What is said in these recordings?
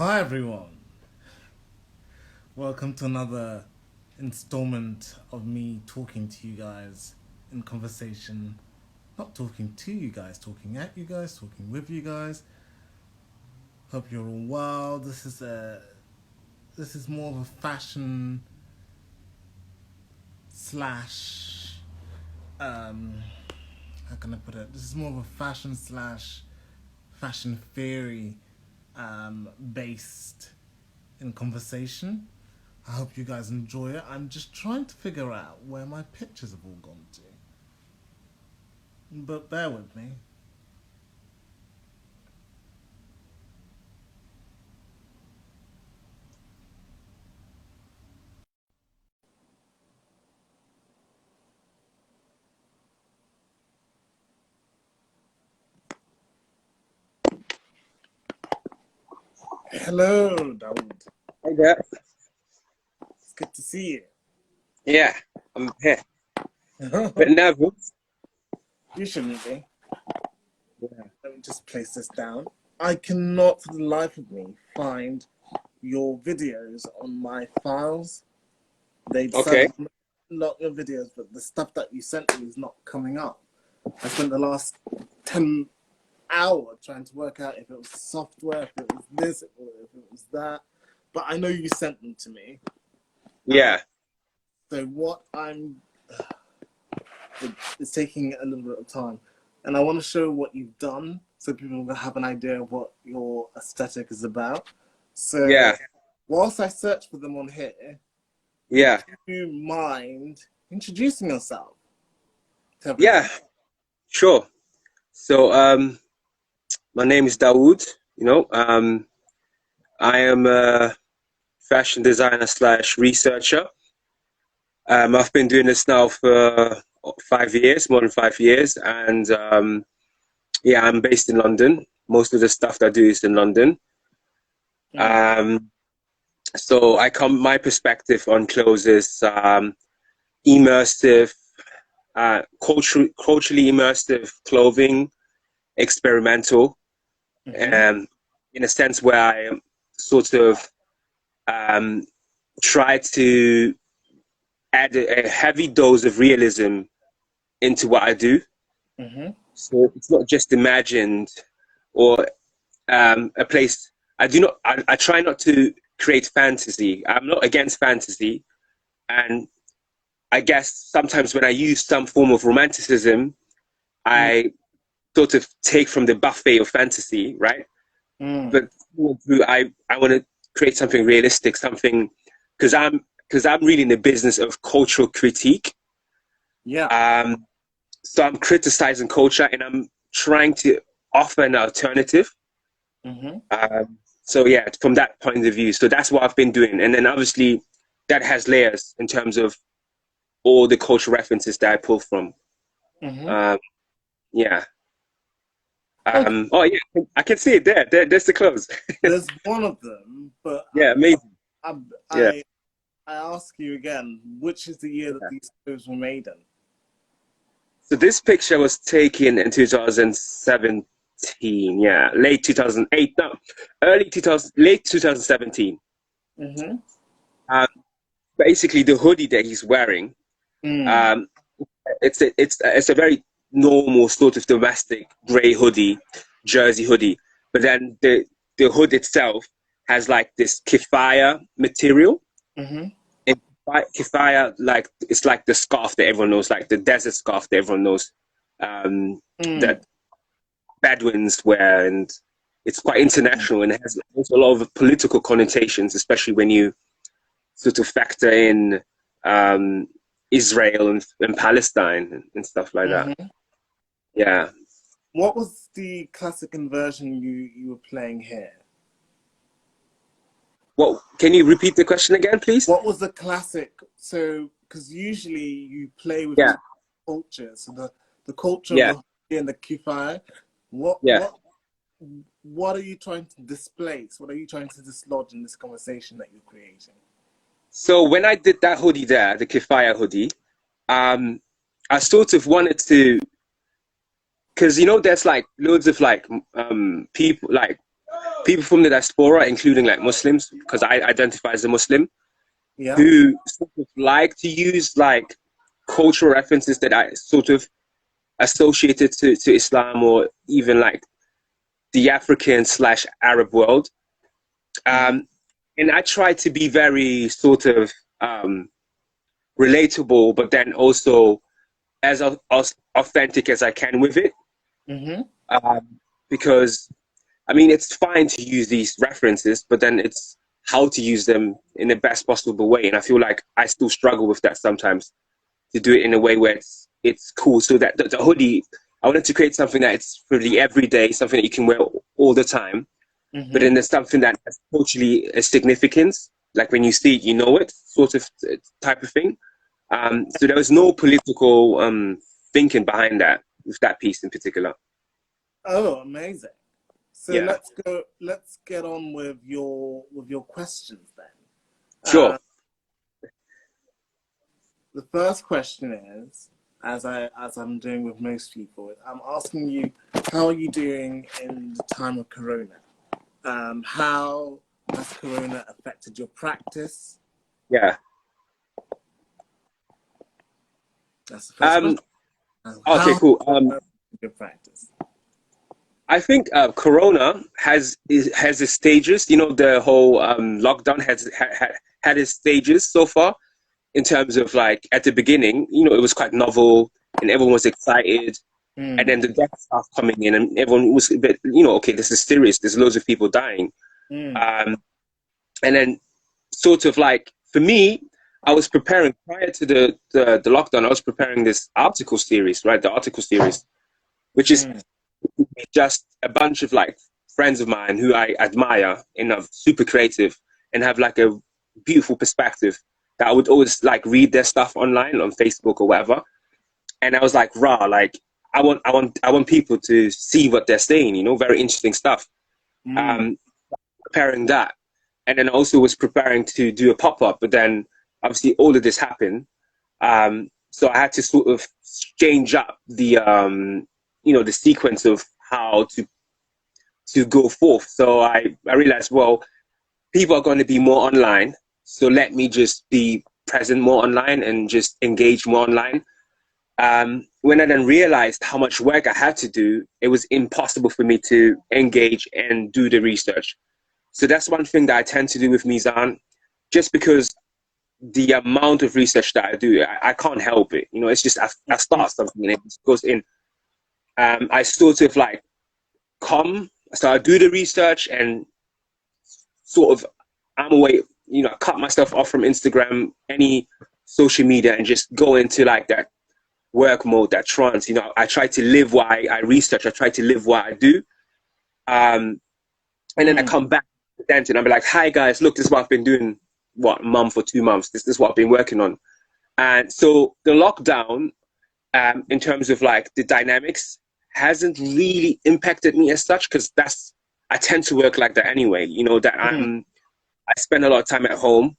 Hi everyone, welcome to another installment of me talking to you guys in conversation. Not talking to you guys, talking at you guys, talking with you guys. Hope you're all well. This is more of a fashion slash um how can I put it? This is more of a fashion slash fashion theory based in conversation. I hope you guys enjoy it. I'm just trying to figure out where my pictures have all gone to. But bear with me. Hello, Dawuud. Hi there. It's good to see Yeah, I'm here. you. Bit nervous. You shouldn't be. Yeah. Let me just place this down. I cannot for the life of me find your videos on my files. They'd Okay. said not your videos, but the stuff that you sent me is not coming up. I spent the last 10 hour trying to work out if it was software, if it was this, if it was that. But I know you sent them to me. Uh, Yeah. so what it's taking a little bit of time. And I want to show what you've done so people will have an idea of what your aesthetic is about. So Yeah. whilst I search for them on here, would Yeah. you mind introducing yourself to Yeah. everyone? Sure. So, my name is Dawood. I am a fashion designer slash researcher. I've been doing this now for 5 years, more than 5 years, and yeah, I'm based in London. Most of the stuff that I do is in London. Mm. Um, so my perspective on clothes is immersive, culturally immersive clothing, experimental, Mm-hmm. in a sense where I sort of um, try to add a heavy dose of realism into what I do. Mm-hmm. So it's not just imagined or a place. I do not. I try not to create fantasy. I'm not against fantasy, and I guess sometimes when I use some form of romanticism, Mm. I sort of take from the buffet of fantasy, right? Mm. But I want to create something realistic, something because I'm really in the business of cultural critique. Yeah. Um, so I'm criticizing culture and I'm trying to offer an alternative. Mm-hmm. So yeah, from that point of view, so that's what I've been doing, and then obviously that has layers in terms of all the cultural references that I pull from. Mm-hmm. Um, yeah. Okay. Oh yeah, I can see it there. There's the clothes. There's one of them, but Yeah, amazing. I, Yeah. I, I ask you again, which is the year that Yeah. these clothes were made in? So this picture was taken in 2017. Yeah, late 2008. No, early 2000, late 2017. Mm-hmm. Um, Basically, the hoodie that he's wearing, Mm. um, it's a very normal sort of domestic gray hoodie, jersey hoodie. But then the hood itself has like this keffiyeh material. Mm-hmm. And keffiyeh, like it's like the scarf that everyone knows, like the desert scarf that everyone knows, Mm. that Bedouins wear, and it's quite international and it has also a lot of political connotations, especially when you sort of factor in um, Israel and Palestine and stuff like that. Mm-hmm. Yeah. What was the classic inversion you were playing here? Well, can you repeat the question again, please? What was the classic? So, because usually you play with Yeah, two cultures, so the culture of yeah, the hoodie and the kifaya. What yeah. what what are you trying to displace? What are you trying to dislodge in this conversation that you're creating? So when I did that hoodie there, the Kefire hoodie, um, I sort of wanted to, because there's like loads of like people like people from the diaspora, including like Muslims, because I identify as a Muslim, Yeah. who sort of like to use like cultural references that I sort of associated to Islam, or even like the African slash Arab world. Mm-hmm. And I try to be very sort of relatable, but then also as authentic as I can with it. Mm-hmm. Because I mean, it's fine to use these references, but then it's how to use them in the best possible way. And I feel like I still struggle with that sometimes, to do it in a way where it's cool. So that the hoodie, I wanted to create something that it's really everyday, something that you can wear all the time. But Mm-hmm. then there's something that has totally a significance, like when you see it, you know it, sort of type of thing. So there was no political thinking behind that, with that piece in particular. Oh, amazing. So Yeah, let's get on with your questions then. sure. The first question is, as I'm doing with most people, I'm asking you, how are you doing in the time of Corona? How has Corona affected your practice? Yeah. That's the first question. Okay, How cool. has your practice? I think Corona has its stages. You know, the whole lockdown had its stages so far, in terms of like at the beginning, you know, it was quite novel and everyone was excited. And then Mm, the death started coming in and everyone was a bit, you know, okay, this is serious. There's loads of people dying. mm, Um, and then sort of like, for me, I was preparing prior to the lockdown, I was preparing this article series, right? The article series, which is mm, just a bunch of like friends of mine who I admire and are super creative and have like a beautiful perspective, that I would always like read their stuff online on Facebook or whatever. And I was like, rah, like I want people to see what they're saying, you know, very interesting stuff. mm. Um, Preparing that. And then also was preparing to do a pop-up, but then obviously all of this happened. So I had to sort of change up the you know, the sequence of how to go forth. So I realized, well, people are going to be more online. So let me just be present more online and just engage more online. When I then realized how much work I had to do, it was impossible for me to engage and do the research. So that's one thing that I tend to do with Mizan, just because the amount of research that I do, I can't help it. You know, it's just I start something and it just goes in. I sort of like so I do the research and sort of I'm away, you know, I cut myself off from Instagram, any social media, and just go into like that work mode, that trance. You know, I try to live what I research. I try to live what I do. And then I Mm. come back to the and I'll be like, hi guys, look, this is what I've been doing, what, a month or 2 months. This is what I've been working on. And so the lockdown, in terms of like the dynamics, hasn't really impacted me as such, because I tend to work like that anyway. You know, that Mm. I spend a lot of time at home.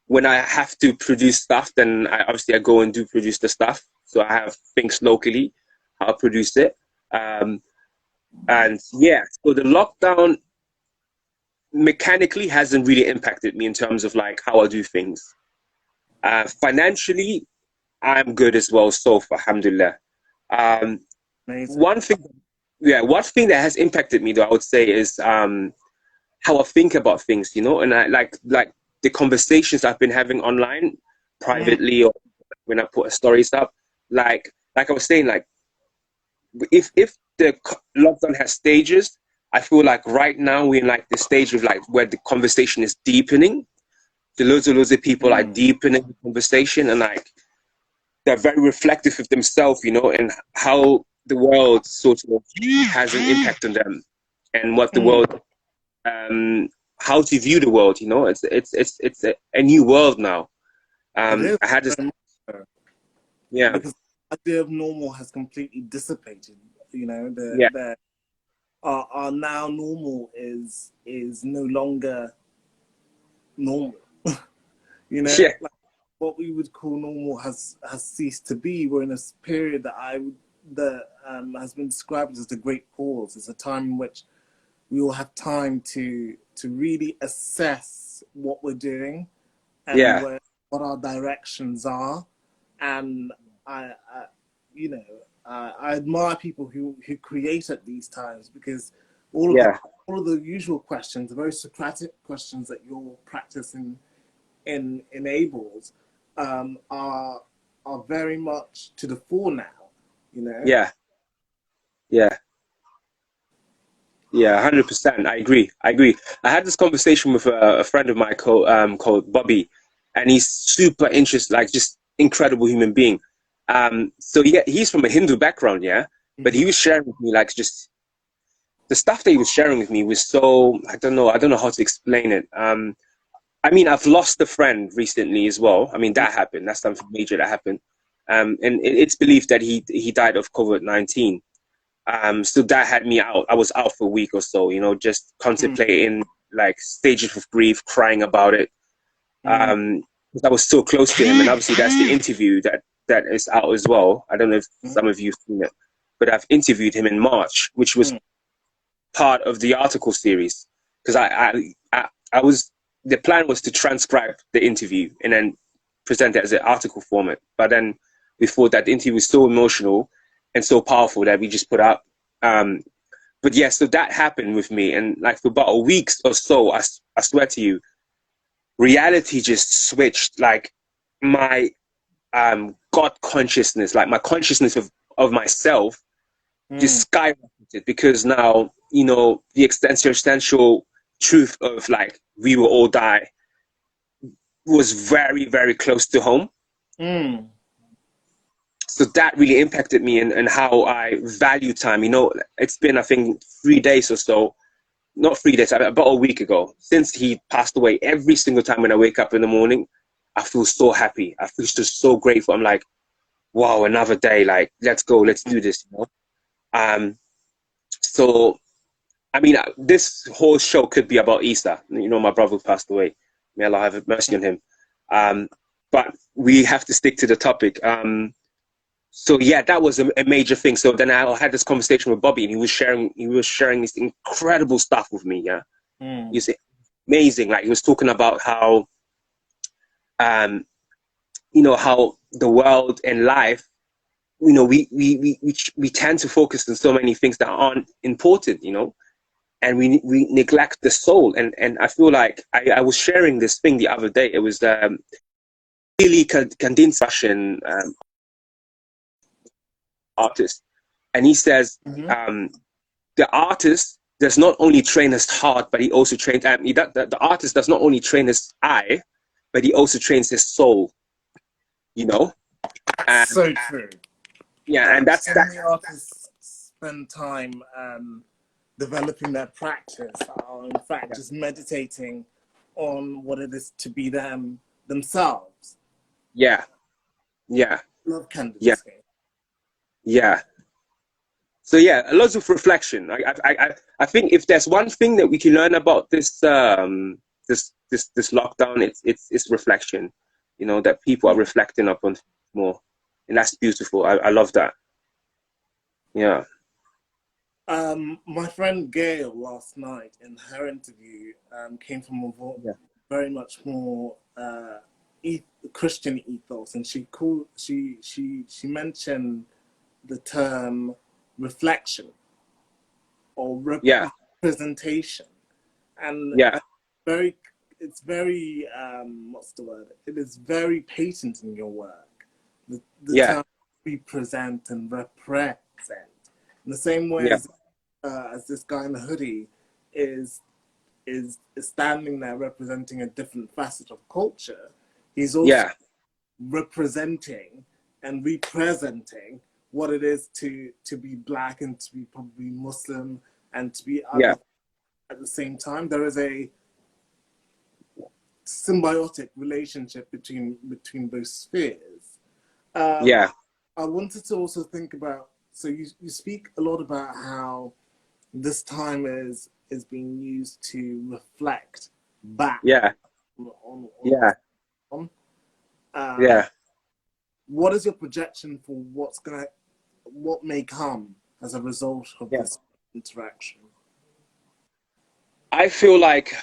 When I have to produce stuff, then obviously I go and do produce the stuff. So I have things locally, I'll produce it. And yeah, so the lockdown mechanically hasn't really impacted me in terms of like how I do things. Financially, I'm good as well so far, alhamdulillah. Um, Amazing. one thing, yeah, one thing that has impacted me though, I would say, is how I think about things, you know, and I like the conversations I've been having online, Mm. privately, or when I put stories up. Like I was saying, like if the lockdown has stages, I feel like right now we're in like the stage of like where the conversation is deepening. So loads of people are Mm. deepening the conversation, and like they're very reflective of themselves, you know, and how the world sort of has an impact on them, and what the Mm. world, how to view the world. You know, it's a new world now. It is I had this, very much so, yeah, because the idea of normal has completely dissipated. You know, yeah, our now normal is no longer normal. You know, yeah, like what we would call normal has ceased to be. We're in a period that has been described as the Great Pause. It's a time in which we all have time to really assess what we're doing and Yeah. what our directions are. And I you know, I admire people who create at these times, because all of the Yeah. all of the usual questions, the very Socratic questions that your practice enables, are very much to the fore now. You know. Yeah. Yeah. Yeah. 100%. I agree. I agree. I had this conversation with a friend of mine called Bobby, and he's super interested, like just incredible human being. So yeah, he's from a Hindu background, yeah, but Mm-hmm. he was sharing with me like just the stuff that he was sharing with me was so I don't know how to explain it. I mean, I've lost a friend recently as well. I mean, that happened. That's something major that happened. And it's believed that he died of COVID-19. So that had me out. I was out for a week or so, you know, just contemplating like stages of grief, crying about it. Mm-hmm. 'Cause I was so close to him, and obviously that's the interview that is out as well. I don't know if some of you've seen it, but I've interviewed him in March, which was part of the article series, because I was the plan was to transcribe the interview and then present it as an article format. But then we thought that the interview was so emotional and so powerful that we just put up. Um, but yeah, so that happened with me, and like for about a week or so, I swear to you, reality just switched. Like my God consciousness, like my consciousness of myself Mm-hmm. just skyrocketed, because now, you know, the existential truth of like we will all die was very, very close to home. Mm-hmm. So that really impacted me and how I value time. You know, it's been, I think, 3 days or so, not 3 days, about a week ago, since he passed away. Every single time when I wake up in the morning, I feel so happy. I feel just so grateful. I'm like, wow, another day. Like, let's go, let's do this. You know. So I mean, this whole show could be about Easter. You know, my brother passed away. May Allah have mercy on him. Um, but we have to stick to the topic. So yeah, that was a major thing. So then I had this conversation with Bobby, and he was sharing this incredible stuff with me. Yeah, Mm-hmm. he's amazing. Like he was talking about how, um, you know, how the world and life, you know, we tend to focus on so many things that aren't important. You know, and we neglect the soul. And I feel like I was sharing this thing the other day. It was really Kandinsky, Russian artist, and he says Mm-hmm. um, the artist does not only train his heart, but he also trains. The artist does not only train his eye, but he also trains his soul. You know, and So true. yeah, and So many artists spend time developing their practice, or in fact just meditating on what it is to be themselves. yeah, yeah, Love yeah, candidacy. yeah. So yeah, lots of reflection. I think if there's one thing that we can learn about this lockdown, it's reflection. You know, that people are reflecting upon more, and that's beautiful. I love that. Yeah, My friend Gail last night in her interview came from a yeah, very much more Christian ethos, and she mentioned the term reflection or yeah, representation, and yeah, very it's very what's the word? It is very patent in your work. The yeah, term represent and represent. In the same way yeah, as this guy in the hoodie is is standing there representing a different facet of culture, he's also yeah, representing and representing what it is to be black and to be probably Muslim and to be yeah, other at the same time. There is a symbiotic relationship between those spheres. Um, yeah, I wanted to also think about. So you speak a lot about how this time is being used to reflect back yeah, on what's yeah, on. Um, yeah. what is your projection for what may come as a result of Yeah. this interaction? I feel like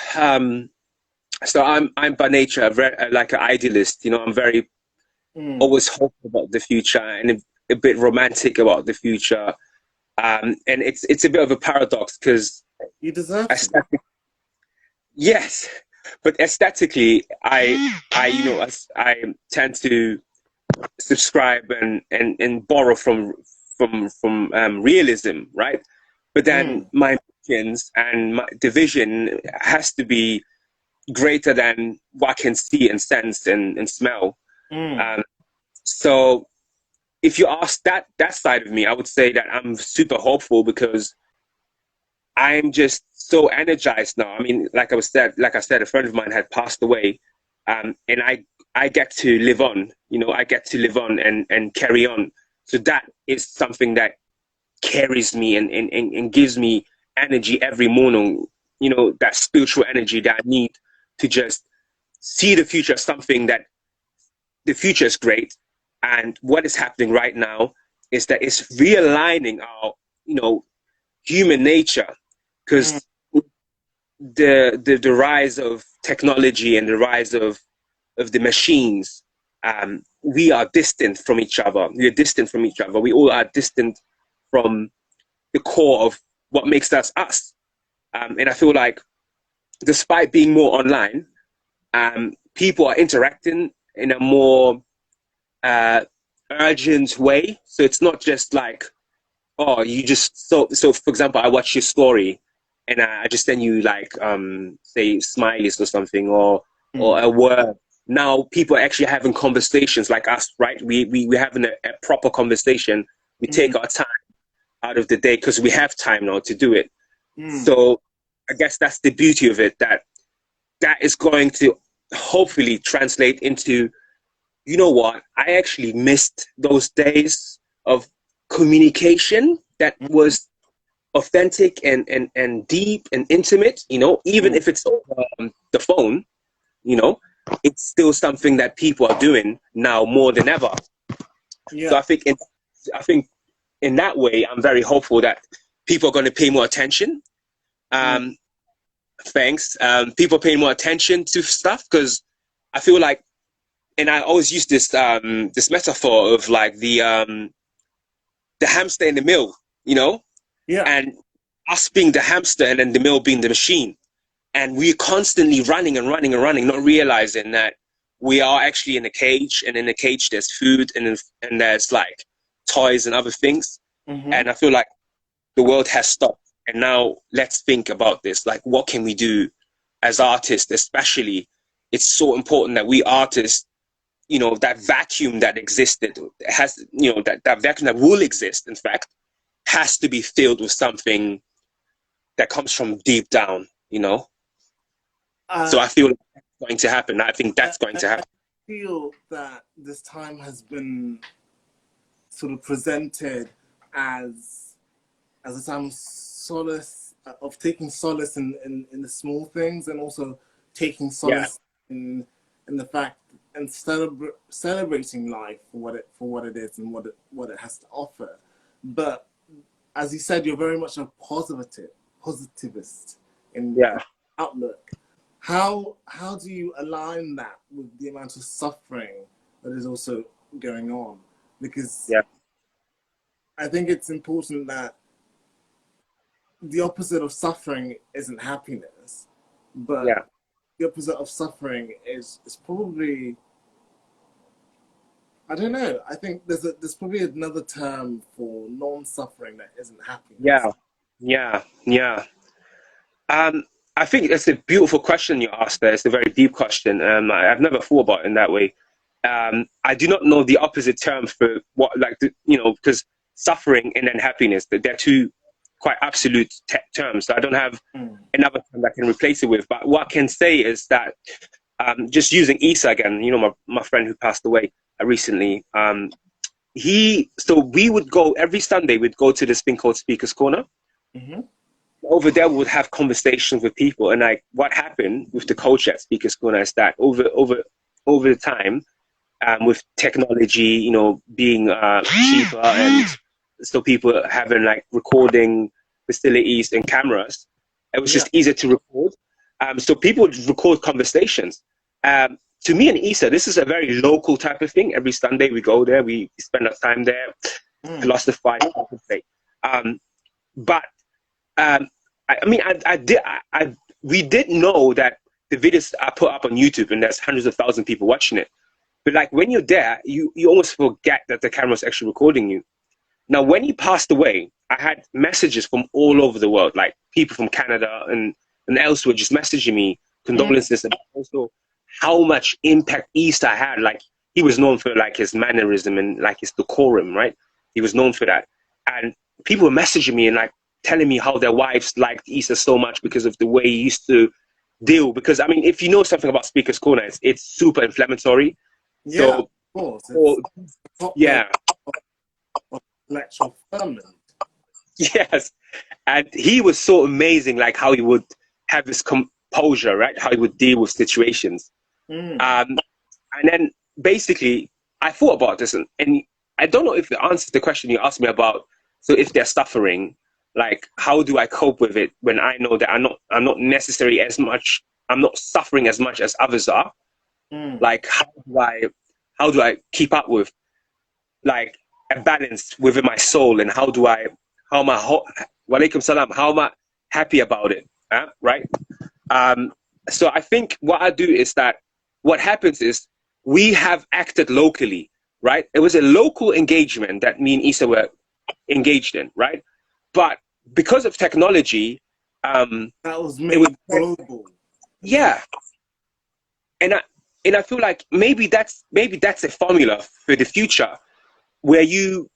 so I'm by nature like an idealist. You know, I'm very always hopeful about the future and a bit romantic about the future. And it's a bit of a paradox because You deserve to be. yes, but aesthetically, I tend to subscribe and borrow from realism, right? But then my emotions and my division has to be greater than what I can see and sense and smell. Um, so if you ask that side of me, I would say that I'm super hopeful because I'm just so energized now. I mean, like I said, a friend of mine had passed away, and I get to live on. You know, I get to live on and carry on. So that is something that carries me and gives me energy every morning. You know, that spiritual energy that I need to just see the future as something that the future is great, and what is happening right now is that it's realigning our, you know, human nature, because the rise of technology and the rise of the machines, we are distant from each other. We are distant from each other. We all are distant from the core of what makes us us. And I feel like, despite being more online, people are interacting in a more urgent way. So it's not just like, oh, you just so. For example, I watch your story, and I just send you like say smileys or something, or a word. Now people are actually having conversations like us, right? We're having a proper conversation. We take our time out of the day because we have time now to do it. So I guess that's the beauty of it, that is going to hopefully translate into, you know what, I actually missed those days of communication that was authentic and deep and intimate, you know, even if it's over the phone, you know, it's still something that people are doing now more than ever. So I think in that way, I'm very hopeful that people are going to pay more attention. Thanks. People paying more attention to stuff, because I feel like, and I always use this this metaphor of like the hamster in the mill, you know, and us being the hamster and then the mill being the machine, and we're constantly running and running and running, not realizing that we are actually in a cage, and in the cage there's food and there's like toys and other things, and I feel like the world has stopped. And now let's think about this. Like, what can we do as artists, especially? It's so important that we artists, you know, that vacuum that existed has, you know, that vacuum that will exist, in fact, has to be filled with something that comes from deep down, you know? So I feel like that's going to happen. I think that's going to happen. I feel that this time has been sort of presented as a time of solace, of taking solace in the small things, and also taking solace in the fact, and celebrating life for what it is and what it has to offer. But as you said, you're very much a positivist in outlook. How do you align that with the amount of suffering that is also going on? Because I think it's important that the opposite of suffering isn't happiness, but the opposite of suffering is probably, I don't know. I think there's probably another term for non-suffering that isn't happiness. I think it's a beautiful question you asked there. It's a very deep question. I've never thought about it in that way. I do not know the opposite term for what, like, you know, because suffering and then happiness, they're two quite absolute terms. So I don't have another term that can replace it with. But what I can say is that, just using Isa again, you know, my friend who passed away recently, so we would go every Sunday, we'd go to this thing called Speaker's Corner. Over there, we would have conversations with people. And like, what happened with the culture at Speaker's Corner is that over the time, with technology, you know, being cheaper, and so people having like recording facilities and cameras, it was just easier to record So people would record conversations. To me and Issa, this is a very local type of thing. Every Sunday we go there, we spend our time there, philosophize, contemplate. But we did know that the videos are put up on YouTube and there's hundreds of thousands of people watching it. But like when you're there, you almost forget that the camera's actually recording you. Now, when he passed away, I had messages from all over the world, like people from Canada and elsewhere just messaging me condolences and also how much impact Easter had. Like he was known for like his mannerism and like his decorum, right? He was known for that. And people were messaging me and like telling me how their wives liked Easter so much because of the way he used to deal. Because I mean, if you know something about Speaker's Corner, it's super inflammatory. Yeah, so, of course. Yeah. Intellectual firmament. Yes. And he was so amazing, like how he would have this composure, right? How he would deal with situations. And then basically, I thought about this, and I don't know if it answers the question you asked me about. So if they're suffering, like how do I cope with it when I know that I'm not necessarily as much, I'm not suffering as much as others are. Like how do I keep up with like a balance within my soul, and how am I walaikum salam, how am I happy about it, right? So I think what I do is that what happens is we have acted locally, right? It was a local engagement that me and Issa were engaged in, right? But because of technology, that was made global. Yeah. And I feel like maybe that's a formula for the future, where you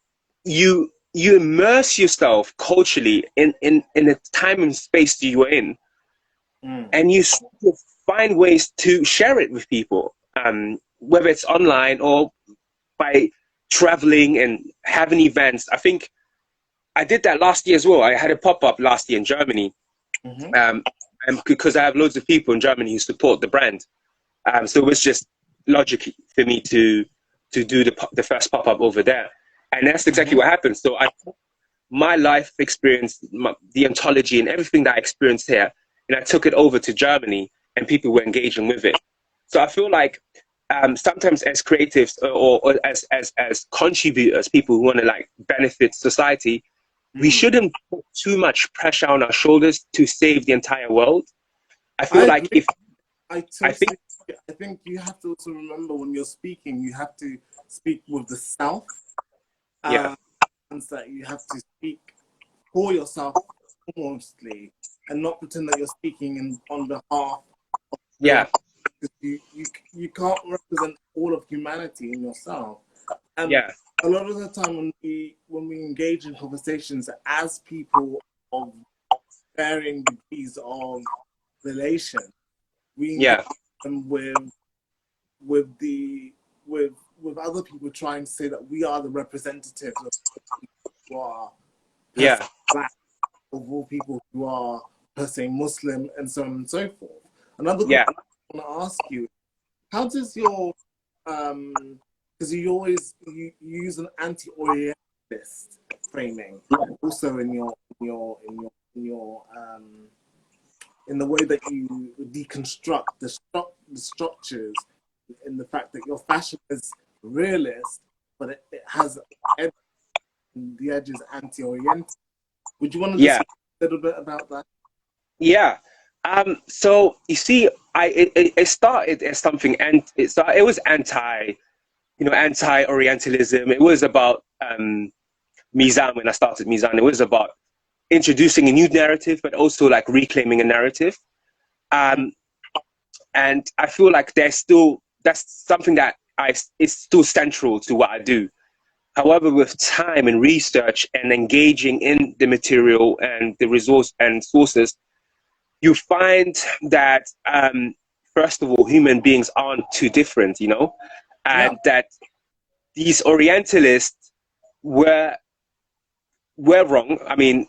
immerse yourself culturally in the time and space that you are in, and you sort of find ways to share it with people, whether it's online or by traveling and having events. I think I did that last year as well. I had a pop-up last year in Germany, and because I have loads of people in Germany who support the brand, so it was just logical for me to do the first pop-up over there. And that's exactly what happened. So my life experience, the ontology and everything that I experienced here, and I took it over to Germany, and people were engaging with it. So I feel like sometimes as creatives or as contributors, people who want to like benefit society, we shouldn't put too much pressure on our shoulders to save the entire world. I feel like if I think you have to also remember when you're speaking, you have to speak with the self. Yeah. And that you have to speak for yourself mostly, and not pretend that you're speaking on behalf. Yeah. You can't represent all of humanity in yourself. And yeah. A lot of the time when we engage in conversations as people of varying degrees of relation, we engage them with other people trying to say that we are the representatives of people who are black, of all people who are per se Muslim, and so on and so forth. Another question I want to ask you: how does your because you use an anti-Orientalist framing also in the way that you deconstruct the structures, in the fact that your fashion is realist, but it has the edges anti-Oriental. Would you want to discuss a little bit about that? Yeah. So you see, it started as something, and it was anti-Orientalism. It was about Mezan. When I started Mezan, it was about introducing a new narrative, but also like reclaiming a narrative. And I feel like that's something that is still central to what I do. However, with time and research and engaging in the material and the resource and sources, you find that first of all, human beings aren't too different, and that these Orientalists were wrong. I mean,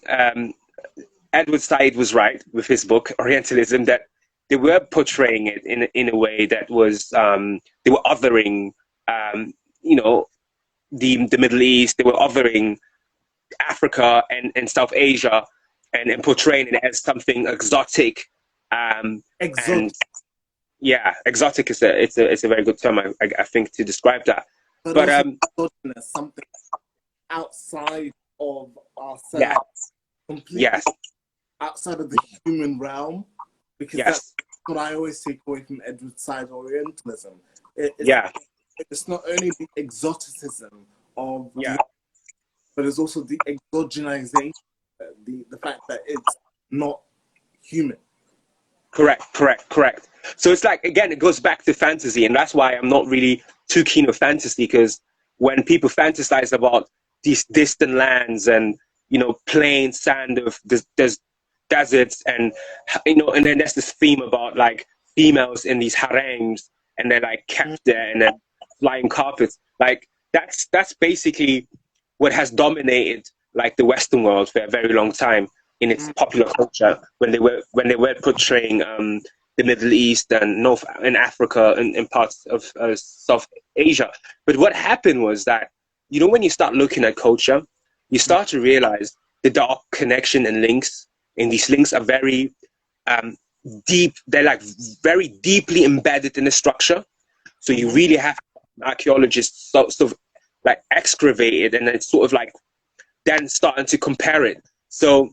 Edward Said was right with his book Orientalism, that they were portraying it in a way that was they were othering, the Middle East. They were othering Africa and South Asia, and portraying it as something exotic Exotic, And yeah, exotic is it's a very good term, I think, to describe that. but But also exogenous, something outside of yeah, ourselves, completely yes, outside of the human realm, because that's yes, what I always take away from Edward Said Orientalism. yeah, It's not only the exoticism of yeah. the, but it's also the exogenization, the fact that it's not human. Correct, correct, correct. So it's like, again, it goes back to fantasy, and that's why I'm not really too keen of fantasy, because when people fantasize about these distant lands and, you know, plain sand of there's deserts, and, you know, and then there's this theme about like females in these harems, and they're like kept there, and then flying carpets. Like that's basically what has dominated like the Western world for a very long time in its popular culture, when they were portraying the Middle East and North and Africa and parts of South Asia. But what happened was that, you know, when you start looking at culture, you start to realize the dark connection and links. And these links are very deep. They're like very deeply embedded in the structure. So you really have archaeologists sort of like excavate it, and then it's sort of like then starting to compare it. So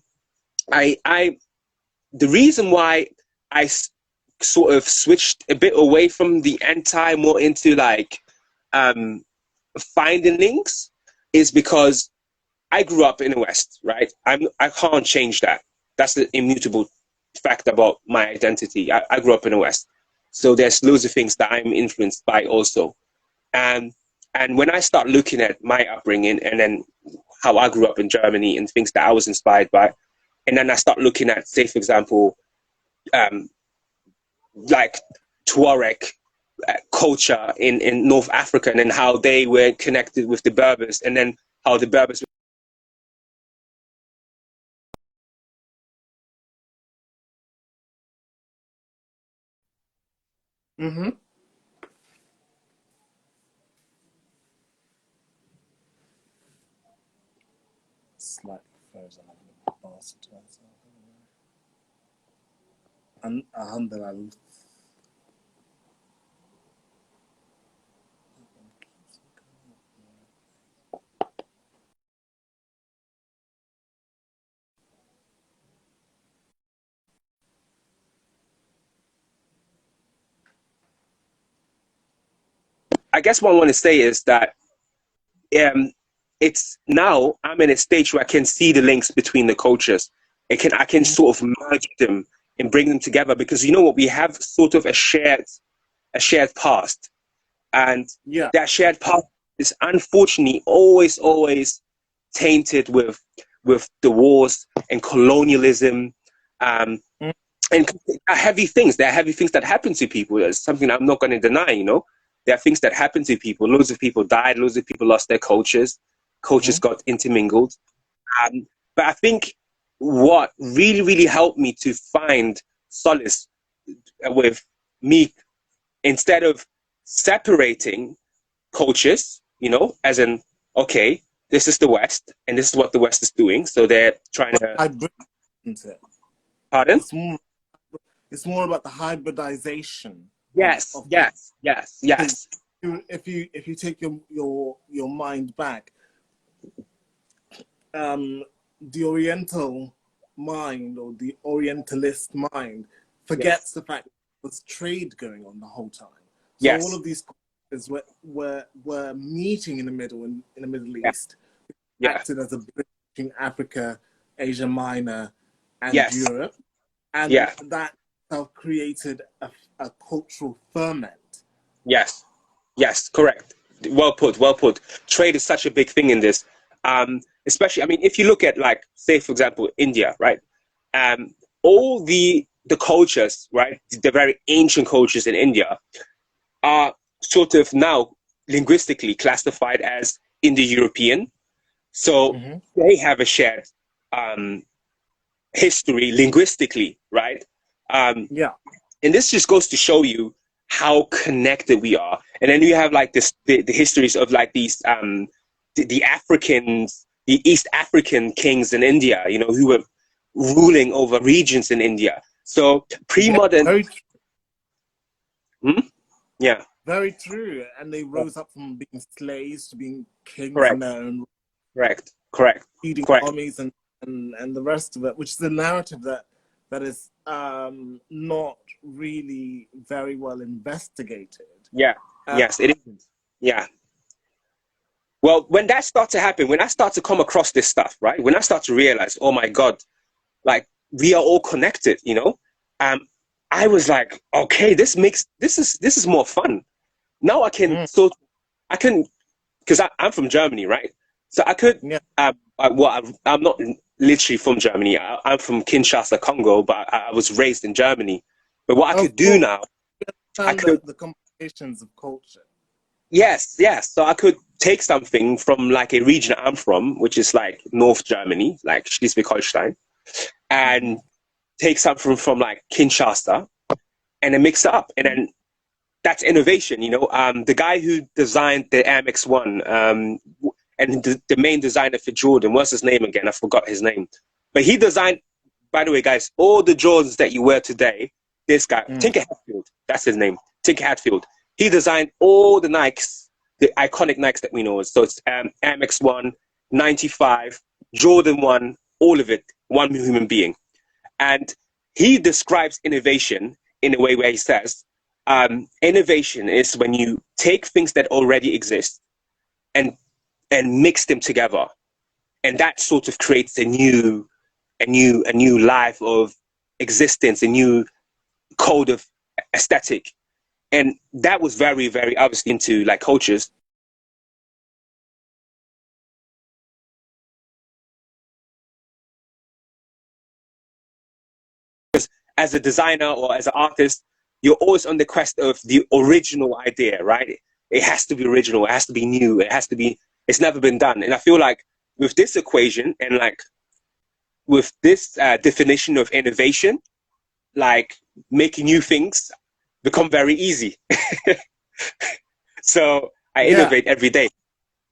the reason why sort of switched a bit away from the anti more into like finding links is because I grew up in the West, right? I can't change that. That's the immutable fact about my identity. I grew up in the West, so there's loads of things that I'm influenced by also. And when I start looking at my upbringing and then how I grew up in Germany and things that I was inspired by, and then I start looking at, say, for example, like Tuareg culture in North Africa, and then how they were connected with the Berbers, and then how the Berbers. Mm-hmm. Slightly frozen. And alhamdulillah. I guess what I want to say is that it's now I'm in a stage where I can see the links between the cultures. I can sort of merge them and bring them together, because you know what, we have sort of a shared past, and Yeah. that shared past is unfortunately always tainted with the wars and colonialism, um, Mm. and heavy things. There are heavy things that happen to people. There's something I'm not going to deny. You know, there are things that happen to people. Loads of people died. Loads of people lost their cultures. Cultures got intermingled. Um, but I think what really helped me to find solace with me, instead of separating cultures, you know, as in, okay, this is the West and this is what the West is doing. So they're trying to, Hybrid, isn't it? pardon? It's more about the hybridization Yes, of yes, yes, yes. if you take your mind back, the Oriental mind or the Orientalist mind forgets Yes, the fact that there was trade going on the whole time. So all yes, of these cultures were meeting in the Middle yeah, East, yeah, acted as a bridge between Africa, Asia Minor, and yes, Europe, and yeah, that created a cultural ferment. yes, yes, correct. Well put, well put. Trade is such a big thing in this. Especially, I mean, if you look at, like, say, for example, India, right? All the cultures, right? The very ancient cultures in India are sort of now linguistically classified as Indo-European. So Mm-hmm. they have a shared um, history linguistically, right? Um, Yeah. and this just goes to show you how connected we are. And then you have like the histories of like these the Africans, the East African kings in India, you know, who were ruling over regions in India. So Yeah, pre-modern, very, hmm? Yeah, very true. And they rose up from being slaves to being kings in correct, their own, correct, correct, leading correct. armies and the rest of it, which is a narrative that is not really very well investigated. Yeah, Uh, yes, it is. Yeah. Well, when that starts to happen, when I start to come across this stuff, right? When I start to realize, oh my God, like we are all connected, you know? Um, I was like, okay, this is more fun. Now mm, I can, because I'm from Germany, right? So I could, yeah. I'm not literally from Germany. I'm from Kinshasa, Congo, but I was raised in Germany. But what I Of could do course, now, I and could the complications of culture. Yes, yes. So I could take something from like a region I'm from, which is like North Germany, like Schleswig-Holstein, Mm-hmm. and take something from like Kinshasa and then mix it up. And then that's innovation, you know. The guy who designed the Air Max 1, and the main designer for Jordan, what's his name again? I forgot his name. But he designed, by the way, guys, all the Jordans that you wear today, this guy, Mm. Tinker Hatfield, that's his name, Tinker Hatfield. He designed all the Nikes, the iconic Nikes that we know. So it's Air Max 1, 95, Jordan 1, all of it, one human being. And he describes innovation in a way where he says, innovation is when you take things that already exist and mix them together, and that sort of creates a new life of existence, a new code of aesthetic. And that was very, very obviously into like cultures. As a designer or as an artist, you're always on the quest of the original idea, right? It has to be original, it has to be new, it's never been done. And I feel like with this equation and like with this definition of innovation, like making new things become very easy. So I Yeah, innovate every day.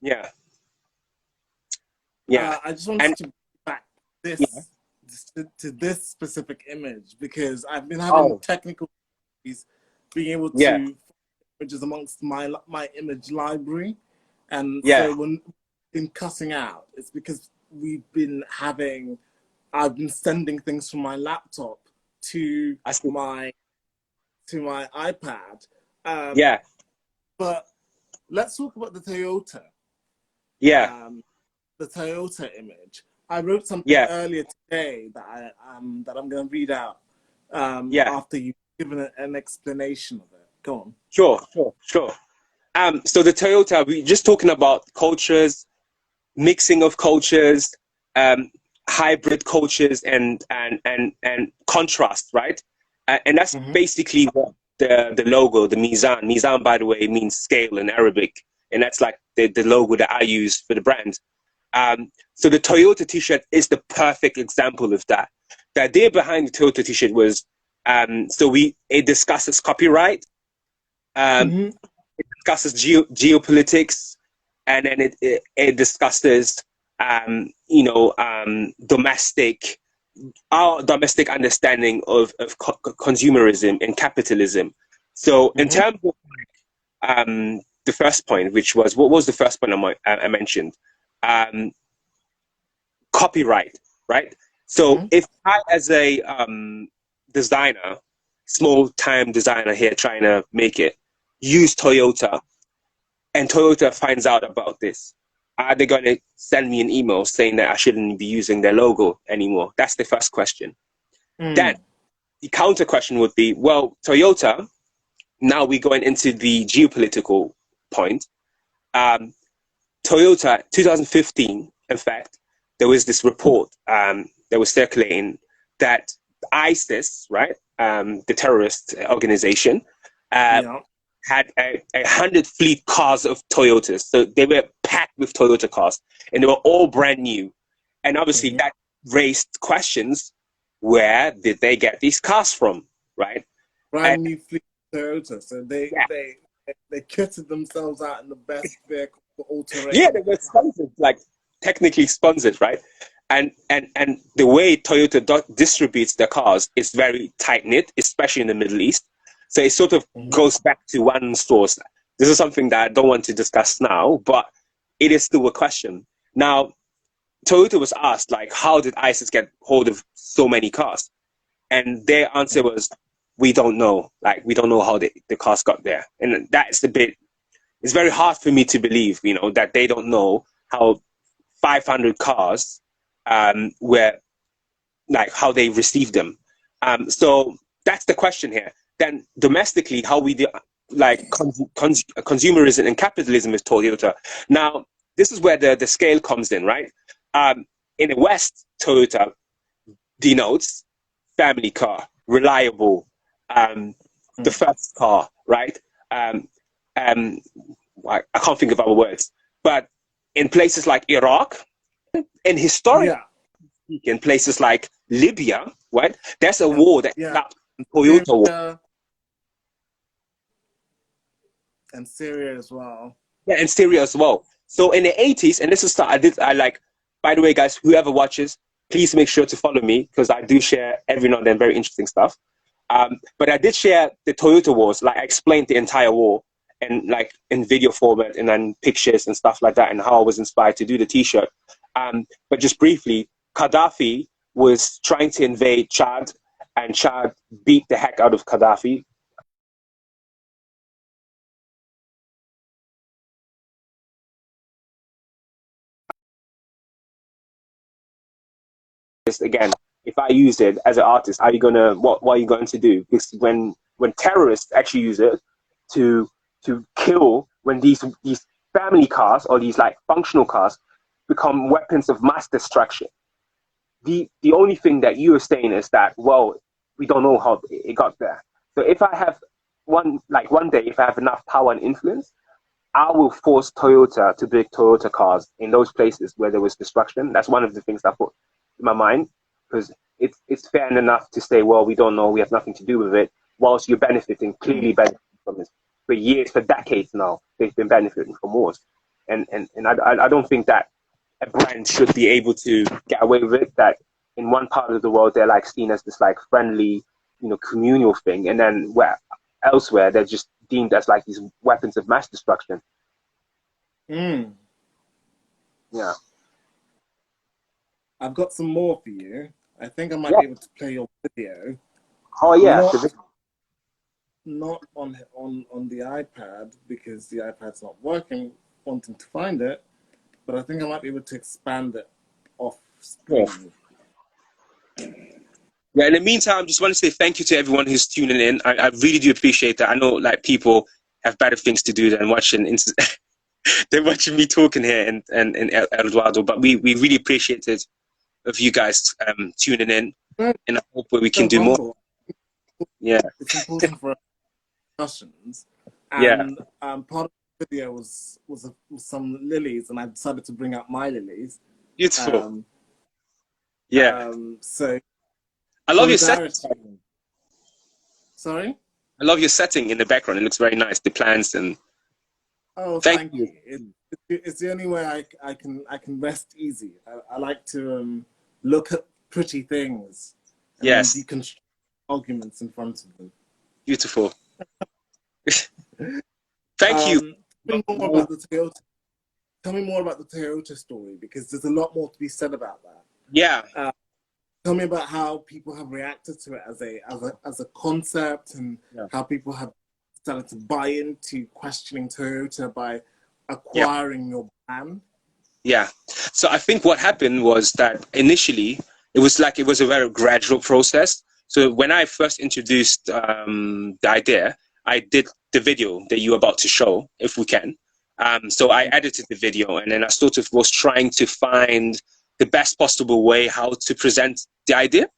Yeah, yeah, I just wanted and to back yeah. to this specific image because I've been having Oh, technical issues being able yeah, to find images amongst my image library, and yeah. so when been cutting out, it's because I've been sending things from my laptop to I see. my iPad. Um, Yeah, but let's talk about the Toyota. yeah, Um, the Toyota image. I wrote something yeah, earlier today that I'm going to read out yeah. after you've given an explanation of it. Go on. Sure, sure, sure. So the Toyota, we just talking about cultures, mixing of cultures, um, hybrid cultures, and contrast, right? And that's Mm-hmm. basically what the logo, the Mizan. Mizan, by the way, means scale in Arabic, and that's like the logo that I use for the brand. So the Toyota T-shirt is the perfect example of that. The idea behind the Toyota T-shirt was it discusses copyright, um, Mm-hmm. discusses geopolitics, and then it discusses domestic our domestic understanding of consumerism and capitalism. So in Mm-hmm. terms of the first point, which was what was the first point I mentioned? Um, Copyright, right? So Mm-hmm. if I, as a designer, small time designer here trying to make it, use Toyota, and Toyota finds out about this, are they going to send me an email saying that I shouldn't be using their logo anymore? That's the first question. Then Mm. the counter question would be, well, Toyota, now we're going into the geopolitical point. Um, Toyota, 2015, in fact, there was this report that was circulating that ISIS, right, the terrorist organization, uh, Yeah. had a hundred fleet cars of Toyotas. So they were packed with Toyota cars, and they were all brand new. And obviously, Mm-hmm. that raised questions: where did they get these cars from, right? And Brand new fleet Toyota. So yeah, they kitted themselves out in the best vehicle for all yeah, terrain. they were sponsored, like technically sponsored, right? And the way Toyota distributes their cars is very tight knit, especially in the Middle East. So it sort of goes back to one source. This is something that I don't want to discuss now, but it is still a question. Now, Toyota was asked, like, how did ISIS get hold of so many cars? And their answer was, we don't know. Like, we don't know how the cars got there. And that's a bit, it's very hard for me to believe, you know, that they don't know how 500 cars were, like, how they received them. So that's the question here. Then domestically, how we do, like, consumerism and capitalism is Toyota. Now, this is where the scale comes in, right? In the West, Toyota denotes family car, reliable, the first car, right? I can't think of other words. But in places like Iraq, and historically, in places like Libya, right? There's a war that Toyota war. And Syria as well. Yeah, and Syria as well. So in the 80s, and this is stuff I like, by the way, guys, whoever watches, please make sure to follow me because I do share every now and then very interesting stuff. But I did share the Toyota wars, like I explained the entire war and like in video format and then pictures and stuff like that and how I was inspired to do the t-shirt. But just briefly, Gaddafi was trying to invade Chad and Chad beat the heck out of Gaddafi. Again, if I use it as an artist, are you gonna what are you going to do? Because when terrorists actually use it to kill, when these family cars or these like functional cars become weapons of mass destruction, the only thing that you are saying is that, well, we don't know how it got there. So if I have one day, if I have enough power and influence, I will force Toyota to build Toyota cars in those places where there was destruction. That's one of the things I put in my mind, because it's fair enough to say, well, we don't know, we have nothing to do with it, whilst you're clearly benefiting from this. For years, for decades now, they've been benefiting from wars. And I don't think that a brand should be able to get away with it, that in one part of the world, they're like seen as this like friendly, you know, communal thing. And then where elsewhere, they're just deemed as like these weapons of mass destruction. Yeah. I've got some more for you. I think I might be able to play your video. Oh yeah. Not on the iPad because the iPad's not working, wanting to find it, but I think I might be able to expand it off screen. Yeah, in the meantime, I just want to say thank you to everyone who's tuning in. I really do appreciate that. I know like people have better things to do than watching they're watching me talking here and Eduardo, but we really appreciate it of you guys tuning in, and I hope we can do more. Yeah, it's important for discussions. And part of the video was some lilies, and I decided to bring out my lilies. Beautiful. So I love your setting. Sorry? I love your setting in the background. It looks very nice. The plants and. Oh, thank you. It's the only way I can rest easy. I like to look at pretty things. And then deconstruct arguments in front of them. Beautiful. Thank you. Tell me more about the Toyota story, because there's a lot more to be said about that. Yeah. Tell me about how people have reacted to it as a concept, and how people have started to buy into questioning Toyota by acquiring your brand. Yeah. So I think what happened was that initially it was a very gradual process. So when I first introduced the idea, I did the video that you're about to show, if we can. So I edited the video, and then I sort of was trying to find the best possible way how to present the idea.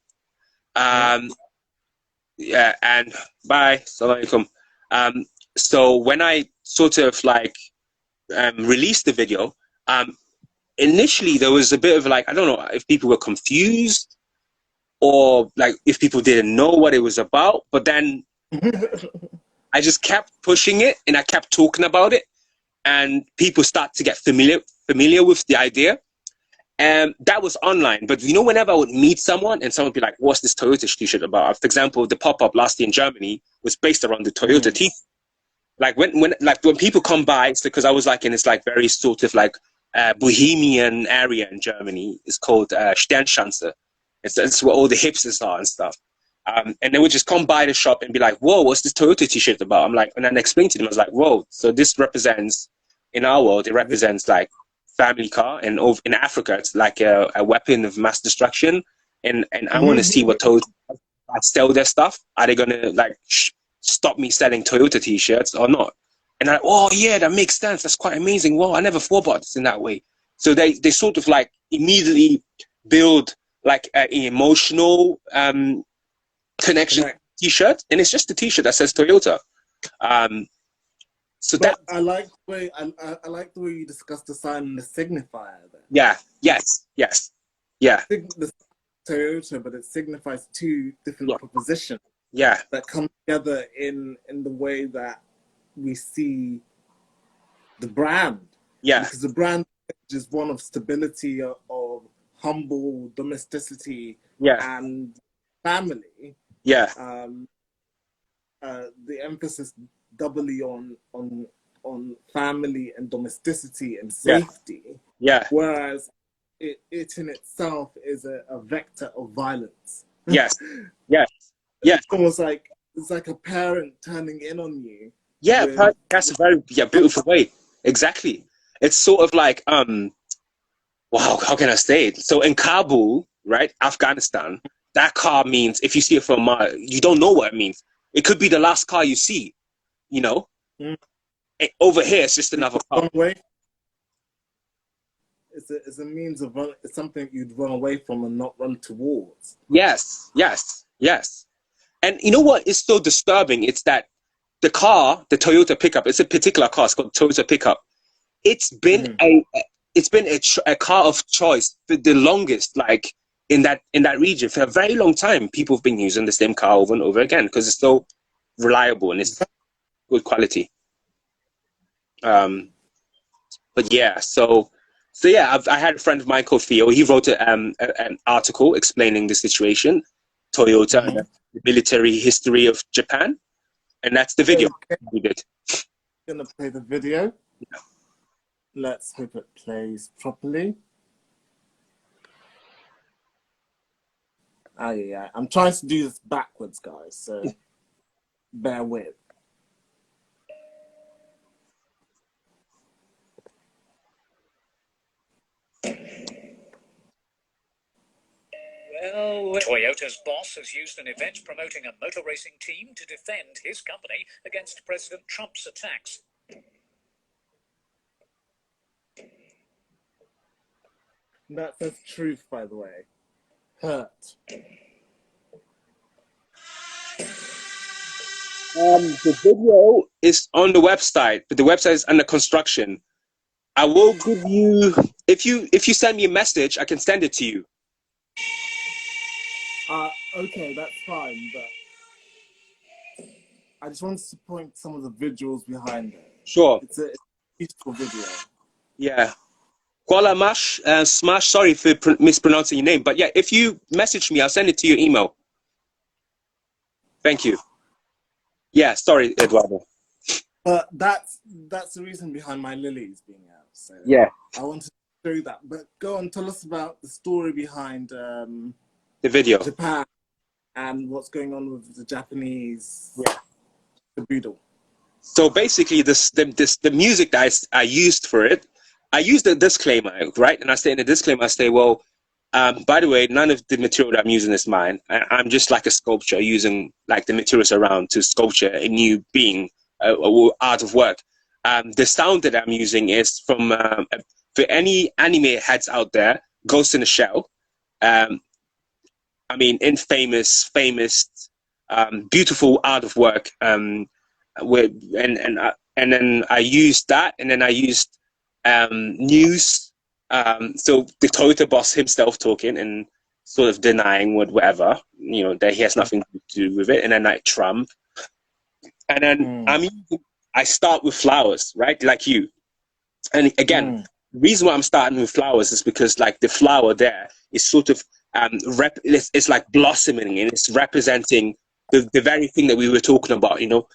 And bye, Assalamu alaikum. So when I sort of like released the video, initially there was a bit of like, I don't know if people were confused or like if people didn't know what it was about, but then I just kept pushing it and I kept talking about it, and people start to get familiar with the idea. That was online, but you know, whenever I would meet someone and someone would be like, "What's this Toyota T-shirt about?" For example, the pop-up last year in Germany was based around the Toyota T. Like when people come by, it's because I was like in this like very sort of like bohemian area in Germany. It's called Sternschanze. It's where all the hipsters are and stuff. And they would just come by the shop and be like, "Whoa, what's this Toyota T-shirt about?" I'm like, and then I explained to them, I was like, "Whoa, so this represents, in our world, it represents like family car, and over in Africa, it's like a weapon of mass destruction. And I want to see what Toyota sell their stuff. Are they gonna like stop me selling Toyota T-shirts or not?" And I, "Oh yeah, that makes sense. That's quite amazing. Wow, I never thought about this in that way." So they sort of like immediately build like an emotional connection T-shirt, and it's just a T-shirt that says Toyota. So But that I like the way I like the way you discussed the sign and the signifier there. yeah, yes, yeah, The Toyota, but it signifies two different propositions yeah, that come together in the way that we see the brand. yeah, Because the brand is one of stability, of humble domesticity, yeah, and family. yeah, The emphasis doubly on family and domesticity and safety, yeah, whereas it in itself is a vector of violence. yes, yes, yeah. It's almost like it's like a parent turning in on you. Yeah, that's a very beautiful way. Exactly. It's sort of like wow, how can I say it? So in Kabul, right, Afghanistan, that car means, if you see it from a mile, you don't know what it means. It could be the last car you see, you know. Over here, it's just another car. It's a means of it's something you'd run away from and not run towards. Yes, yes, yes. And you know what is so disturbing? It's that the car, the Toyota pickup, it's a particular car. It's called Toyota pickup. It's been a car of choice for the longest, like in that region for a very long time. People have been using the same car over and over again because it's so reliable and it's good quality. But yeah, so yeah, I had a friend of mine called Theo. He wrote an article explaining the situation, Toyota, and the military history of Japan, and that's the video we did. Gonna play the video. Yeah. Let's hope it plays properly. Oh yeah, I'm trying to do this backwards, guys, so bear with. Well, Toyota's boss has used an event promoting a motor racing team to defend his company against President Trump's attacks. That says truth, by the way. Hurt. The video is on the website, but the website is under construction. I will give you, if you send me a message, I can send it to you. Okay, that's fine, but I just wanted to point some of the visuals behind it. Sure. It's a beautiful video. Yeah. Kuala Mash, Smash, sorry for mispronouncing your name, but yeah, if you message me, I'll send it to your email. Thank you. Yeah, sorry, Eduardo. But that's the reason behind my lilies being out. So yeah, I wanted to show that. But go on, tell us about the story behind the video, Japan, and what's going on with the Japanese caboodle. So basically, the music that I used for it, I used a disclaimer, right? And I say in the disclaimer, I say, well, by the way, none of the material that I'm using is mine. I'm just like a sculpture using like the materials around to sculpture a new being, art of work. The sound that I'm using is from, for any anime heads out there, Ghost in the Shell. I mean, infamous, beautiful art of work. And then I used that, and then I used news. So the Toyota boss himself talking and sort of denying whatever, you know, that he has nothing to do with it. And then like Trump. And then I start with flowers, right? Like you. And again, the reason why I'm starting with flowers is because like the flower there is sort of it's like blossoming, and it's representing the very thing that we were talking about, you know,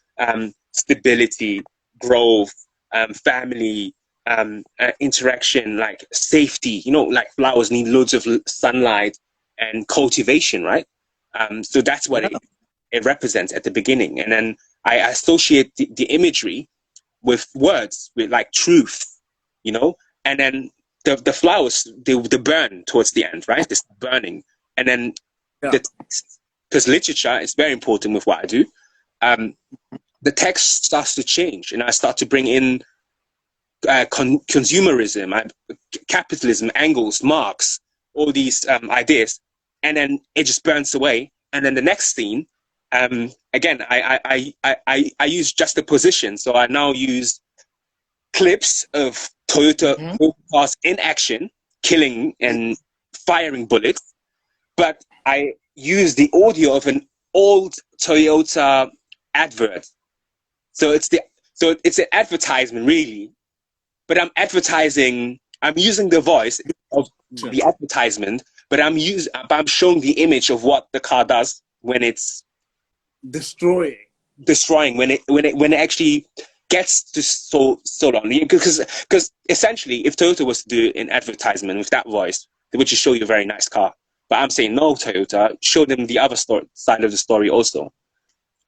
stability, growth, family, interaction, like safety. You know, like flowers need loads of sunlight and cultivation, right? So that's what Yeah. it represents at the beginning, and then I associate the imagery with words, with like truth, you know, and then the flowers they burn towards the end, right? This burning, and then Yeah. because literature is very important with what I do. The text starts to change, and I start to bring in consumerism, capitalism, Engels, Marx, all these ideas, and then it just burns away. And then the next scene, again, I use juxtaposition. So I now use clips of Toyota cars in action, killing and firing bullets, but I use the audio of an old Toyota advert. So it's an advertisement really, but I'm using the voice of the advertisement, but I'm showing the image of what the car does when it's Destroying. when it actually gets to so long. Because essentially, if Toyota was to do an advertisement with that voice, they would just show you a very nice car. But I'm saying, no, Toyota, show them the other side of the story also.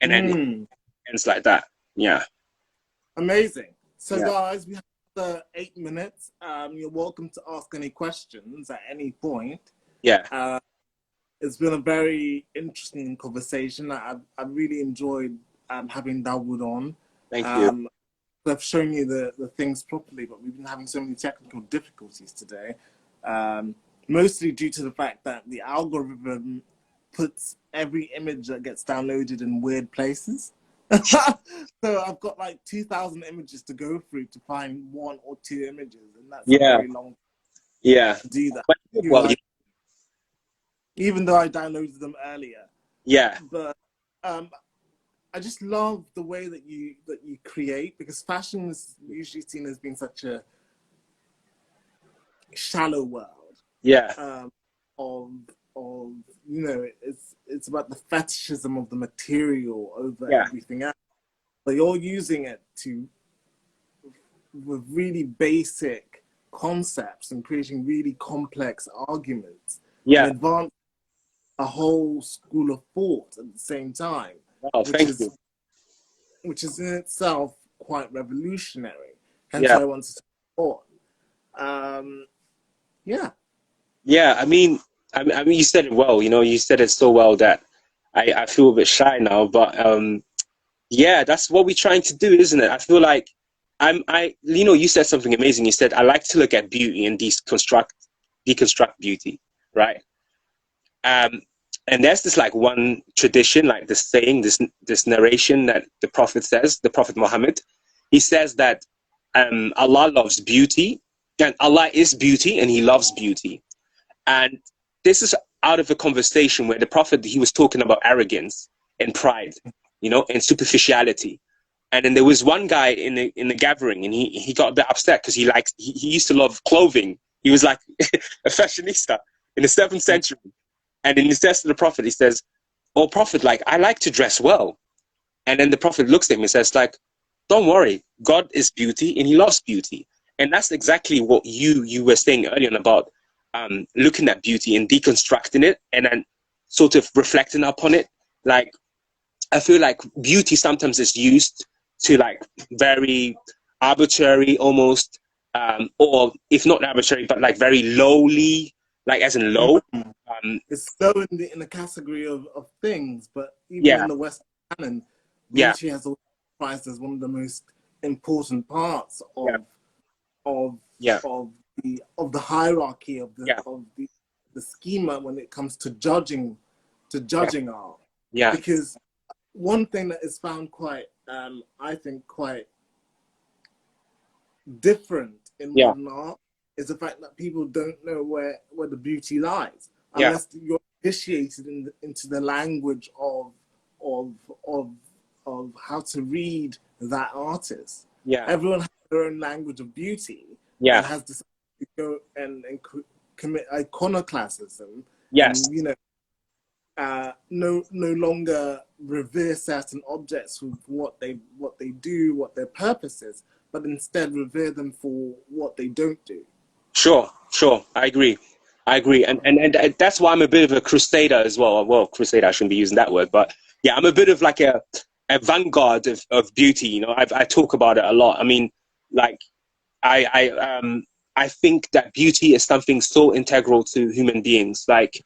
And then it's like that. Yeah. Amazing. So, Yeah. guys, we have 8 minutes. You're welcome to ask any questions at any point. Yeah. It's been a very interesting conversation. I've really enjoyed having Dawuud on. Thank you. I've shown you the things properly, but we've been having so many technical difficulties today. Mostly due to the fact that the algorithm puts every image that gets downloaded in weird places. So I've got like 2,000 images to go through to find 1 or 2 images, and that's a very long time to do that. Well, even though I downloaded them earlier. Yeah. But I just love the way that you create, because fashion is usually seen as being such a shallow world. Yeah. Of you know, it's about the fetishism of the material over everything else. But you're using it with really basic concepts and creating really complex arguments. Yeah. And advance a whole school of thought at the same time. Oh, thank you. Which is in itself quite revolutionary. Hence why I wanted to support. Yeah, I mean, you said it well. You know, you said it so well that I feel a bit shy now. But yeah, that's what we're trying to do, isn't it? I feel like you know, you said something amazing. You said I like to look at beauty and deconstruct beauty, right? And there's this like one tradition, like this saying, this narration that the Prophet Muhammad, he says that Allah loves beauty, and Allah is beauty, and He loves beauty. And this is out of a conversation where the Prophet, he was talking about arrogance and pride, you know, and superficiality. And then there was one guy in the gathering, and he got a bit upset because he used to love clothing. He was like a fashionista in the 7th century. And then he says to the Prophet, he says, "Oh, Prophet, like, I like to dress well." And then the Prophet looks at him and says, like, "Don't worry, God is beauty and He loves beauty." And that's exactly what you were saying earlier about looking at beauty and deconstructing it and then sort of reflecting upon it. Like, I feel like beauty sometimes is used to like very arbitrary almost, or if not arbitrary, but like very lowly, like as in low. It's low in the category of things, but even in the Western canon, beauty has always been prized as one of the most important parts of the hierarchy of the schema when it comes to judging art. Yeah. Because one thing that is found quite, I think, quite different in modern art is the fact that people don't know where the beauty lies unless you're initiated into the language of how to read that artist. Everyone has their own language of beauty and has this go and commit iconoclasm, Yes. and no longer revere certain objects for what they do, what their purpose is, but instead revere them for what they don't do. Sure. I agree. And that's why I'm a bit of a crusader as well. Well, crusader, I shouldn't be using that word, but yeah, I'm a bit of like a vanguard of beauty. I talk about it a lot. I mean, like I think that beauty is something so integral to human beings. Like,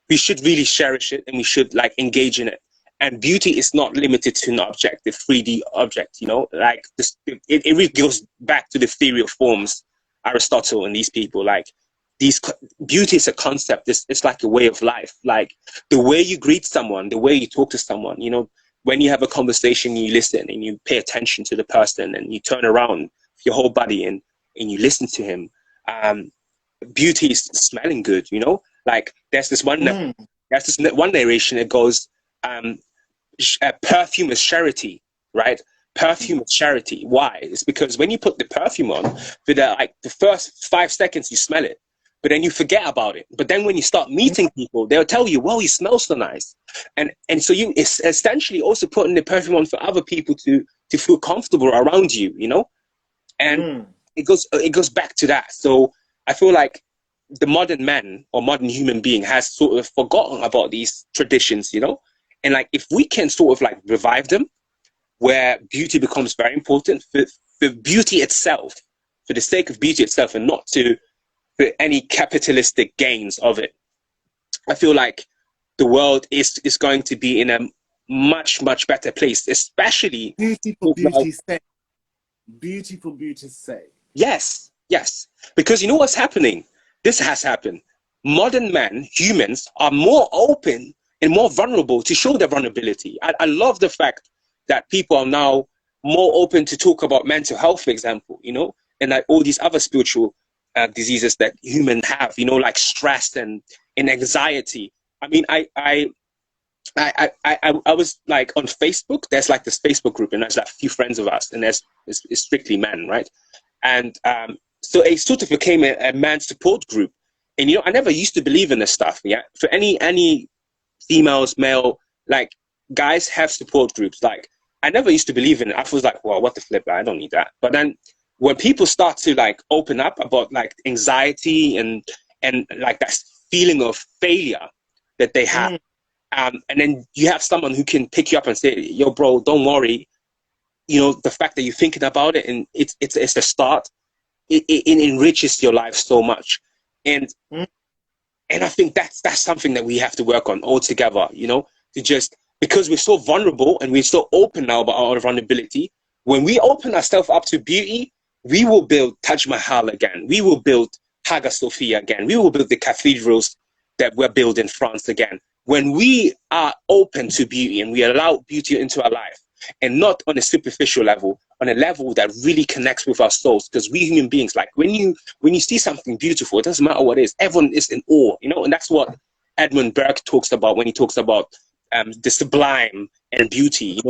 we should really cherish it, and we should like engage in it. And beauty is not limited to an object, the 3D object. Like this, it really goes back to the theory of forms, Aristotle and these people. Like, beauty is a concept. It's like a way of life. Like the way you greet someone, the way you talk to someone. When you have a conversation, you listen and you pay attention to the person, and you turn around with your whole body and you listen to him. Beauty is smelling good. Like there's this one narration. It goes, perfume is charity, right? Perfume is charity. Why? It's because when you put the perfume on, for the first 5 seconds you smell it, but then you forget about it. But then when you start meeting people, they'll tell you, "Well, you smell so nice," and so you it's essentially also putting the perfume on for other people to feel comfortable around you, and it goes back to that. So I feel like the modern man or modern human being has sort of forgotten about these traditions, and like if we can sort of like revive them, where beauty becomes very important for beauty itself, for the sake of beauty itself, and not for any capitalistic gains of it, I feel like the world is going to be in a much, much better place, especially beauty for beauty's sake. Beauty for beauty's sake. Yes, because you know what's happening? This has happened. Modern men, humans, are more open and more vulnerable to show their vulnerability. I love the fact that people are now more open to talk about mental health, for example, and like all these other spiritual diseases that humans have, like stress and anxiety. I mean, I was like on Facebook. There's like this Facebook group, and there's like a few friends of us, and it's strictly men, right? And so it sort of became a man support group. And I never used to believe in this stuff. Yeah, for any females, male, like guys have support groups. Like I never used to believe in it. I was like, well, what the flip? I don't need that. But then when people start to like open up about like anxiety and like that feeling of failure that they have, and then you have someone who can pick you up and say, yo, bro, don't worry. The fact that you're thinking about it, and it's the start. It enriches your life so much, and I think that's something that we have to work on all together. To just, because we're so vulnerable and we're so open now about our vulnerability. When we open ourselves up to beauty, we will build Taj Mahal again. We will build Hagia Sophia again. We will build the cathedrals that were built in France again. When we are open to beauty and we allow beauty into our life, and not on a superficial level, on a level that really connects with our souls. Because we human beings, like when you see something beautiful, it doesn't matter what it is, everyone is in awe, and that's what Edmund Burke talks about when he talks about the sublime and beauty,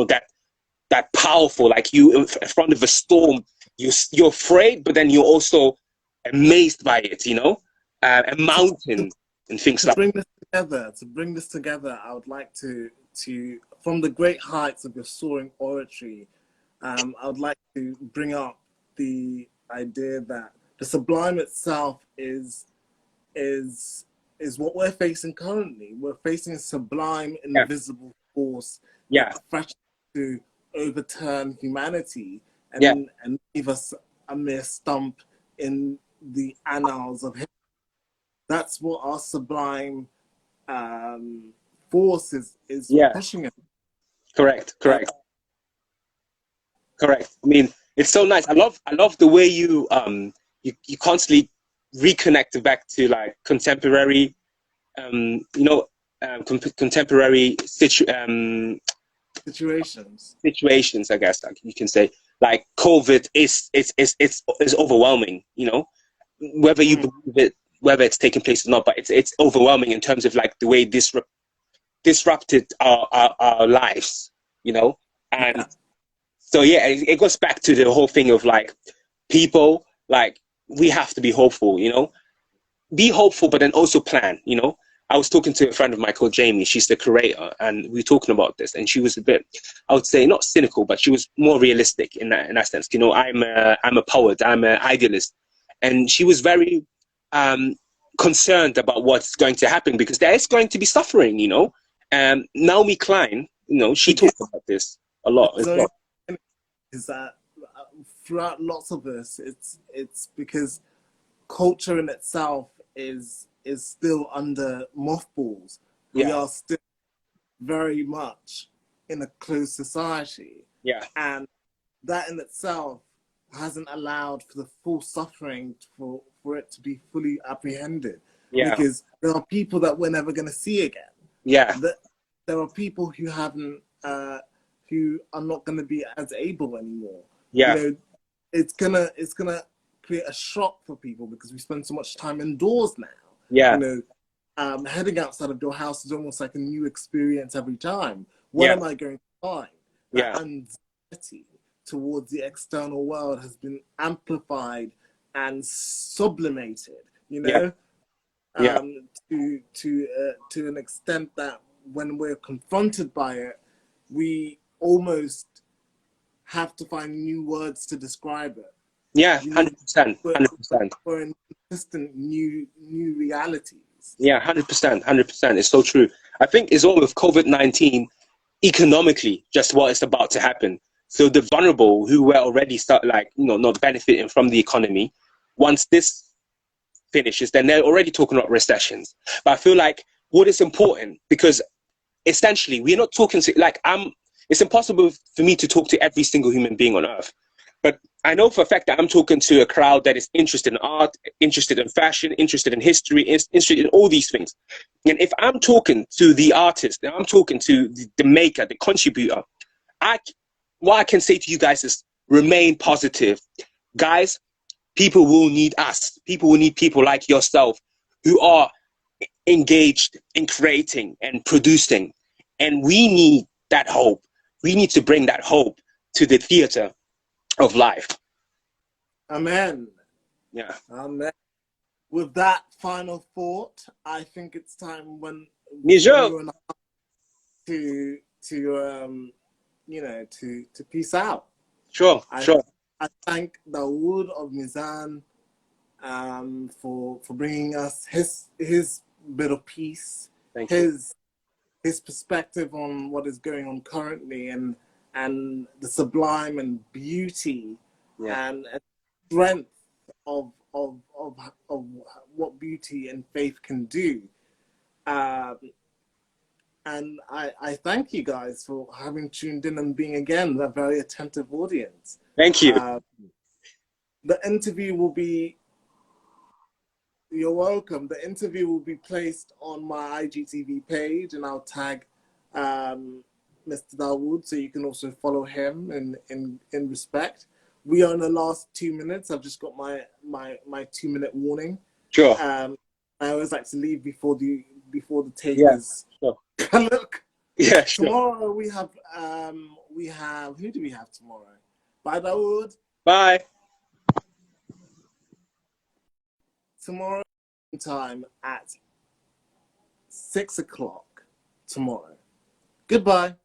that powerful, like you in front of a storm, you're afraid, but then you're also amazed by it, a mountain and things like that. To bring this together, I would like to from the great heights of your soaring oratory, I would like to bring up the idea that the sublime itself is what we're facing currently. We're facing a sublime, invisible force, fresh to overturn humanity and leave us a mere stump in the annals of history. That's what our sublime force is pushing it. Correct. I mean, it's so nice. I love the way you constantly reconnect back to like contemporary, contemporary situations. I guess like you can say, like COVID is overwhelming. Whether you believe it, whether it's taking place or not, but it's overwhelming in terms of like the way disrupted our lives, and so it goes back to the whole thing of like people like we have to be hopeful, you know, be hopeful, but then also plan, you know. I was talking to a friend of mine called Jamie. She's the curator, and we were talking about this, and she was a bit, I would say, not cynical, but she was more realistic in that sense. You know, I'm a poet, I'm an idealist, and she was very concerned about what's going to happen because there is going to be suffering, you know. Naomi Klein, you know, she talked about this a lot as well. Is that throughout lots of this, it's because culture in itself is still under mothballs. Yeah. We are still very much in a closed society. Yeah. And that in itself hasn't allowed for the full suffering for it to be fully apprehended. Yeah. Because there are people that we're never going to see again. Yeah. There are people who haven't, who are not going to be as able anymore. Yeah. You know, it's gonna create a shock for people because we spend so much time indoors now. Yeah. You know, heading outside of your house is almost like a new experience every time. What am I going to find? That anxiety towards the external world has been amplified and sublimated, you know, to an extent that when we're confronted by it, we almost have to find new words to describe it. Yeah, 100%, 100%. For consistent new realities. Yeah, 100%, 100%. It's so true. I think it's all with COVID-19, economically, just what is about to happen. So the vulnerable who were already not benefiting from the economy, once this finishes, then they're already talking about recessions. But I feel like what is important, because essentially we're not talking to, it's impossible for me to talk to every single human being on earth. But I know for a fact that I'm talking to a crowd that is interested in art, interested in fashion, interested in history, interested in all these things. And if I'm talking to the artist, and I'm talking to the maker, the contributor, what I can say to you guys is remain positive. Guys, people will need us. People will need people like yourself who are engaged in creating and producing. And we need that hope. We need to bring that hope to the theater of life. Amen. Yeah. Amen. With that final thought, I think it's time when to peace out. Sure. I thank Dawuud Mezan for bringing us his bit of peace, his perspective on what is going on currently, and the sublime and beauty and strength of what beauty and faith can do. And I thank you guys for having tuned in and being, again, a very attentive audience. Thank you. The interview will be, you're welcome. The interview will be placed on my IGTV page, and I'll tag Mr. Dawuud, so you can also follow him in respect. We are in the last 2 minutes. I've just got my 2-minute warning. Sure. I always like to leave before the takers. Sure. Look. Yeah. Sure. Tomorrow we have who do we have tomorrow? Bye, Dawuud. Bye. Tomorrow time at 6 o'clock tomorrow. Goodbye.